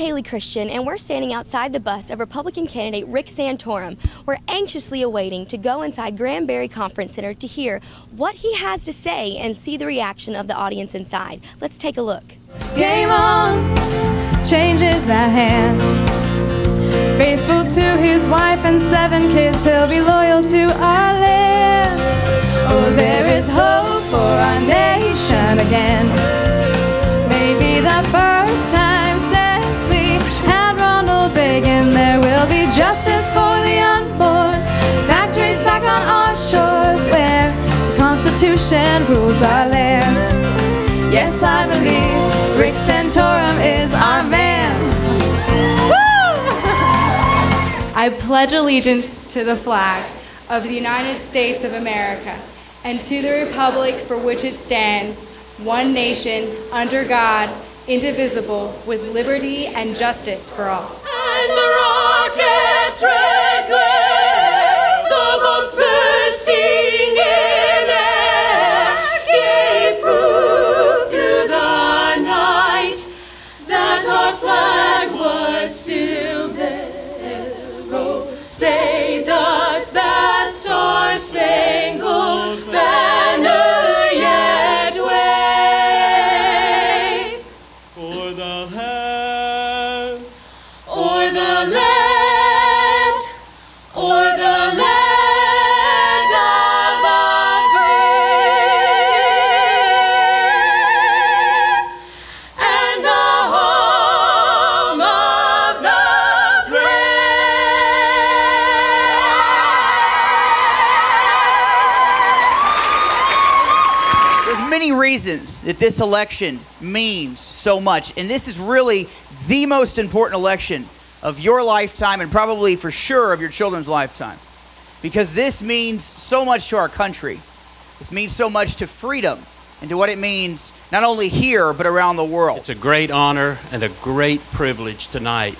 Kalee Christian, and we're standing outside the bus of Republican candidate Rick Santorum. We're anxiously awaiting to go inside Granbury Conference Center to hear what he has to say and see the reaction of the audience inside. Let's take a look. Game on, changes at hand. Faithful to his wife and 7 kids, he'll be loyal to our land. Oh, there is hope for our nation again. Maybe the first time since we had Ronald Reagan. There will be justice for the unborn. Factories back on our shores where the Constitution rules our land. Yes, I believe Rick Santorum is our man. I pledge allegiance to the flag of the United States of America and to the republic for which it stands, one nation, under God, indivisible, with liberty and justice for all. And the rockets red glare, the bombs bursting in air, gave proof through the night that our flag was still there. Oh, say does that star-spangled banner yet wave o'er the land, o'er the land, o'er the land of the free, and the home of the many reasons that this election means so much, and this is really the most important election of your lifetime and probably for sure of your children's lifetime, because this means so much to our country. This means so much to freedom and to what it means not only here but around the world. It's a great honor and a great privilege tonight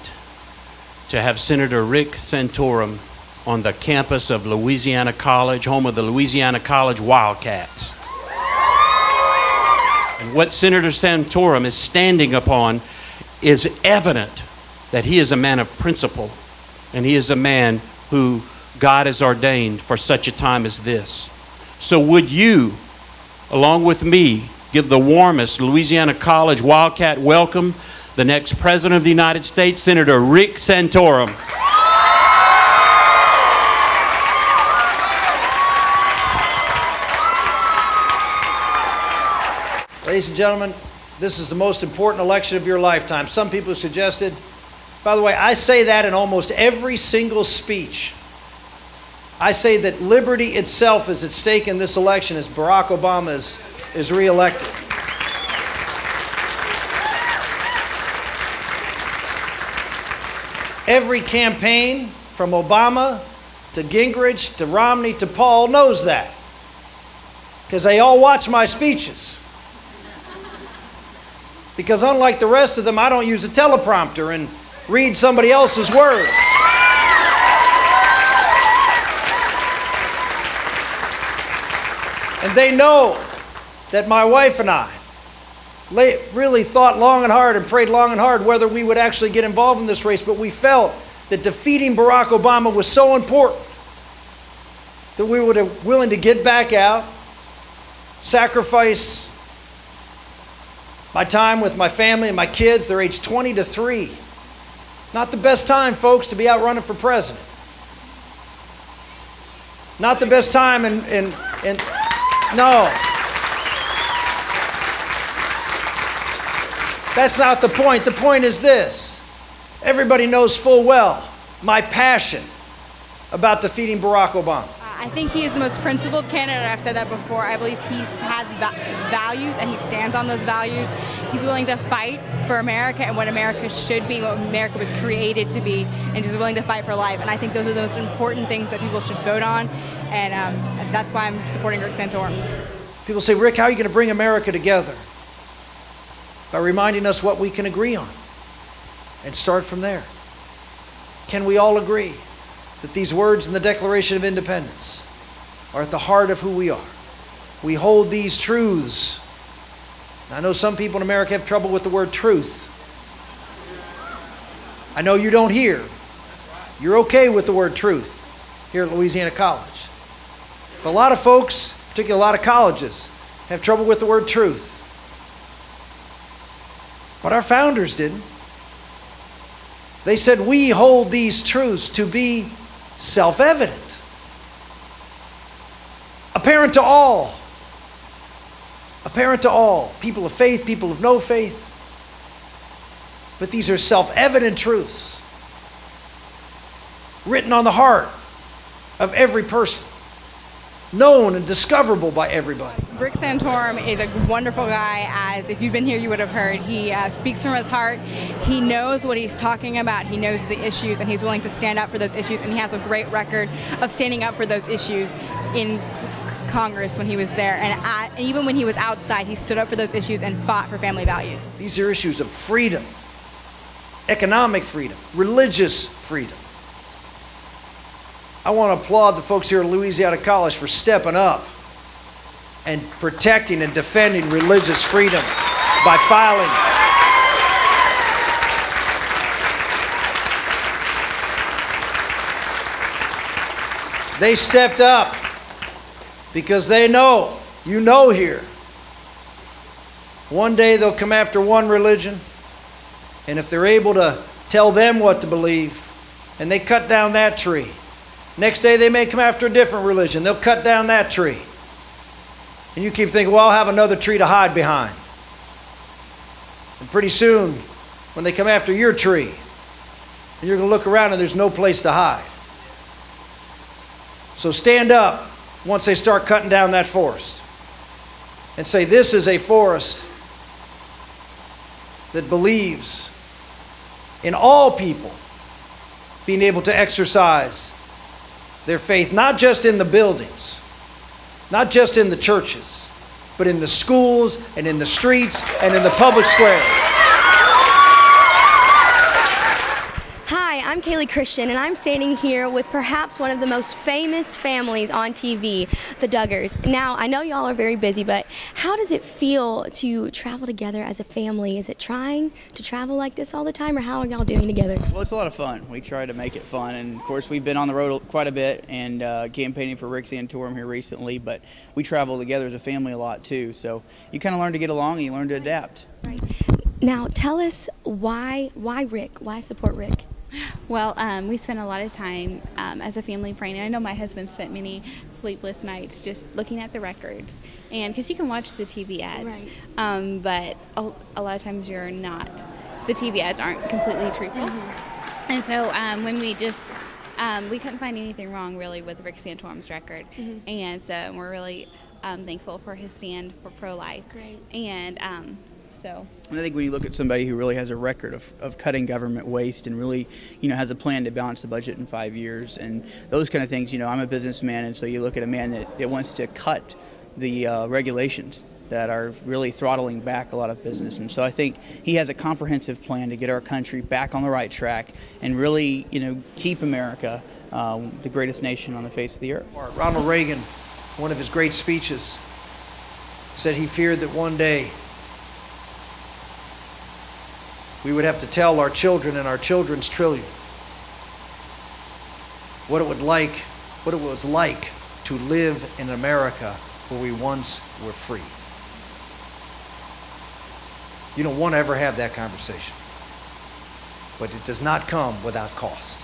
to have Senator Rick Santorum on the campus of Louisiana College, home of the Louisiana College Wildcats. And what Senator Santorum is standing upon is evident that he is a man of principle, and he is a man who God has ordained for such a time as this. So would you, along with me, give the warmest Louisiana College Wildcat welcome the next President of the United States, Senator Rick Santorum. Ladies and gentlemen, this is the most important election of your lifetime. Some people have suggested, by the way, I say that in almost every single speech. I say that liberty itself is at stake in this election as Barack Obama is reelected. Every campaign from Obama to Gingrich to Romney to Paul knows that, because they all watch my speeches. Because unlike the rest of them, I don't use a teleprompter and read somebody else's words. And they know that my wife and I really thought long and hard and prayed long and hard whether we would actually get involved in this race, but we felt that defeating Barack Obama was so important that we were willing to get back out, sacrifice my time with my family and my kids. They're aged 20 to 3. Not the best time, folks, to be out running for president. Not the best time no. That's not the point. The point is this. Everybody knows full well my passion about defeating Barack Obama. I think he is the most principled candidate. I've said that before. I believe he has values, and he stands on those values. He's willing to fight for America and what America should be, what America was created to be, and he's willing to fight for life. And I think those are the most important things that people should vote on, and that's why I'm supporting Rick Santorum. People say, Rick, how are you going to bring America together? By reminding us what we can agree on and start from there. Can we all agree that these words in the Declaration of Independence are at the heart of who we are? We hold these truths. I know some people in America have trouble with the word truth. I know you don't hear. You're okay with the word truth here at Louisiana College. But a lot of folks, particularly a lot of colleges, have trouble with the word truth. But our founders didn't. They said we hold these truths to be self-evident, apparent to all. Apparent to all. People of faith, people of no faith. But these are self-evident truths written on the heart of every person, known and discoverable by everybody. Rick Santorum is a wonderful guy, as if you've been here you would have heard. He speaks from his heart. He knows what he's talking about. He knows the issues, and he's willing to stand up for those issues, and he has a great record of standing up for those issues in Congress when he was there, and even when he was outside, he stood up for those issues and fought for family values. These are issues of freedom, economic freedom, religious freedom. I want to applaud the folks here at Louisiana College for stepping up and protecting and defending religious freedom by filing. They stepped up because they know, you know here, one day they'll come after one religion, and if they're able to tell them what to believe, and they cut down that tree, next day they may come after a different religion. They'll cut down that tree. And you keep thinking, well, I'll have another tree to hide behind. And pretty soon, when they come after your tree, and you're going to look around and there's no place to hide. So stand up once they start cutting down that forest and say, this is a forest that believes in all people being able to exercise their faith, not just in the buildings, not just in the churches, but in the schools and in the streets and in the public square. Hi, I'm Kalee Christian, and I'm standing here with perhaps one of the most famous families on TV, the Duggars. Now, I know y'all are very busy, but how does it feel to travel together as a family? Is it trying to travel like this all the time, or how are y'all doing together? Well, it's a lot of fun. We try to make it fun, and of course we've been on the road quite a bit and campaigning for Rick Santorum here recently, but we travel together as a family a lot too, so you kind of learn to get along and you learn to adapt. Right. Now, tell us why Rick? Why support Rick? Well, we spent a lot of time as a family praying. I know my husband spent many sleepless nights just looking at the records, and because you can watch the TV ads, right. But a lot of times you're not. The TV ads aren't completely truthful, and so when we just we couldn't find anything wrong really with Rick Santorum's record, and so we're really thankful for his stand for pro-life. Great. And And I think when you look at somebody who really has a record of cutting government waste and really, has a plan to balance the budget in 5 years and those kind of things, I'm a businessman, and so you look at a man that wants to cut the regulations that are really throttling back a lot of business. And so I think he has a comprehensive plan to get our country back on the right track and really, keep America the greatest nation on the face of the earth. Ronald Reagan, one of his great speeches, said he feared that one day we would have to tell our children and our children's children what it was like to live in America where we once were free. You don't want to ever have that conversation, but it does not come without cost.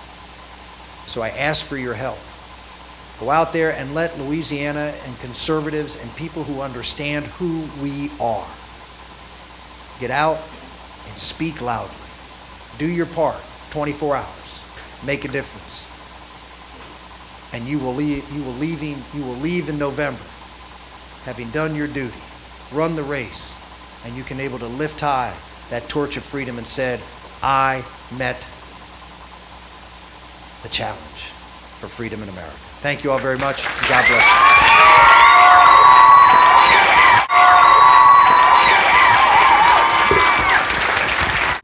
So I ask for your help. Go out there and let Louisiana and conservatives and people who understand who we are get out and speak loudly. Do your part, 24 hours. Make a difference. And you will leave in November, having done your duty, run the race, and you can able to lift high that torch of freedom and said, I met the challenge for freedom in America. Thank you all very much. God bless you.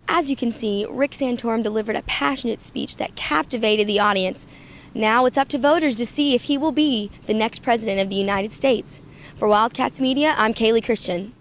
As you can see, Rick Santorum delivered a passionate speech that captivated the audience. Now it's up to voters to see if he will be the next president of the United States. For Wildcats Media, I'm Kalee Christian.